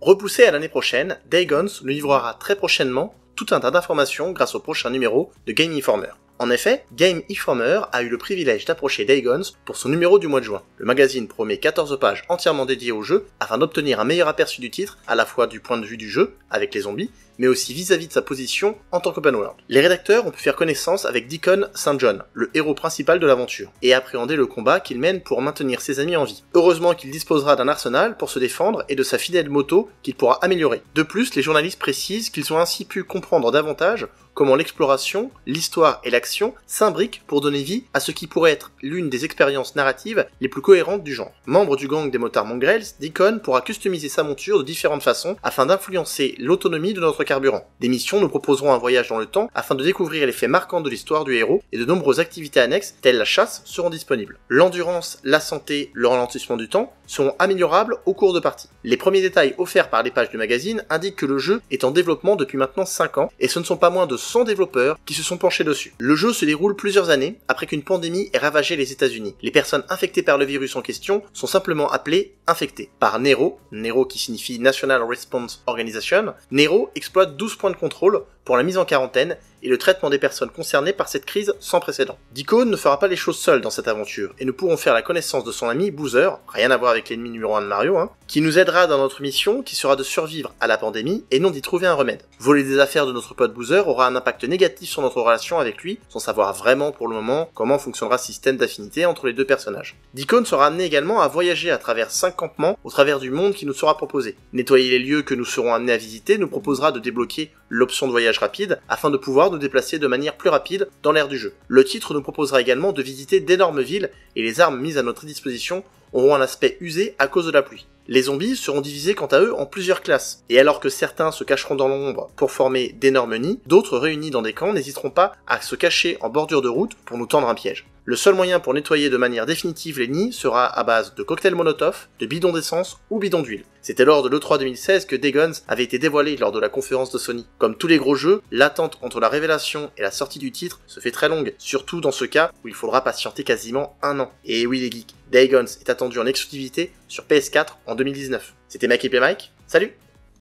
Repoussé à l'année prochaine, Daygons nous livrera très prochainement tout un tas d'informations grâce au prochain numéro de Game Informer. En effet, Game Informer a eu le privilège d'approcher Daygons pour son numéro du mois de juin. Le magazine promet 14 pages entièrement dédiées au jeu afin d'obtenir un meilleur aperçu du titre, à la fois du point de vue du jeu, avec les zombies, mais aussi vis-à-vis de sa position en tant qu'open world. Les rédacteurs ont pu faire connaissance avec Deacon St. John, le héros principal de l'aventure, et appréhender le combat qu'il mène pour maintenir ses amis en vie. Heureusement qu'il disposera d'un arsenal pour se défendre et de sa fidèle moto qu'il pourra améliorer. De plus, les journalistes précisent qu'ils ont ainsi pu comprendre davantage comment l'exploration, l'histoire et l'action s'imbriquent pour donner vie à ce qui pourrait être l'une des expériences narratives les plus cohérentes du genre. Membre du gang des motards Mongrels, Deacon pourra customiser sa monture de différentes façons afin d'influencer l'autonomie de notre carburant. Des missions nous proposeront un voyage dans le temps afin de découvrir les faits marquants de l'histoire du héros et de nombreuses activités annexes telles la chasse seront disponibles. L'endurance, la santé, le ralentissement du temps seront améliorables au cours de partie. Les premiers détails offerts par les pages du magazine indiquent que le jeu est en développement depuis maintenant 5 ans et ce ne sont pas moins de 100 développeurs qui se sont penchés dessus. Le jeu se déroule plusieurs années après qu'une pandémie ait ravagé les États-Unis. Les personnes infectées par le virus en question sont simplement appelées infectées. Par Nero qui signifie National Response Organization, Nero exploite 12 points de contrôle pour la mise en quarantaine et le traitement des personnes concernées par cette crise sans précédent. Deacon ne fera pas les choses seul dans cette aventure, et nous pourrons faire la connaissance de son ami Boozer, rien à voir avec l'ennemi numéro 1 de Mario, qui nous aidera dans notre mission qui sera de survivre à la pandémie et non d'y trouver un remède. Voler des affaires de notre pote Boozer aura un impact négatif sur notre relation avec lui, sans savoir vraiment pour le moment comment fonctionnera ce système d'affinité entre les deux personnages. Deacon sera amené également à voyager à travers 5 campements au travers du monde qui nous sera proposé. Nettoyer les lieux que nous serons amenés à visiter nous proposera de débloquer l'option de voyage rapide afin de pouvoir nous déplacer de manière plus rapide dans l'ère du jeu. Le titre nous proposera également de visiter d'énormes villes et les armes mises à notre disposition auront un aspect usé à cause de la pluie. Les zombies seront divisés quant à eux en plusieurs classes, et alors que certains se cacheront dans l'ombre pour former d'énormes nids, d'autres réunis dans des camps n'hésiteront pas à se cacher en bordure de route pour nous tendre un piège. Le seul moyen pour nettoyer de manière définitive les nids sera à base de cocktails Molotov, de bidons d'essence ou bidons d'huile. C'était lors de l'E3 2016 que Daygons avait été dévoilé lors de la conférence de Sony. Comme tous les gros jeux, l'attente entre la révélation et la sortie du titre se fait très longue, surtout dans ce cas où il faudra patienter quasiment 1 an. Et oui les geeks, Daygons est attendu en exclusivité sur PS4 en 2019. C'était Mike et Mike, salut!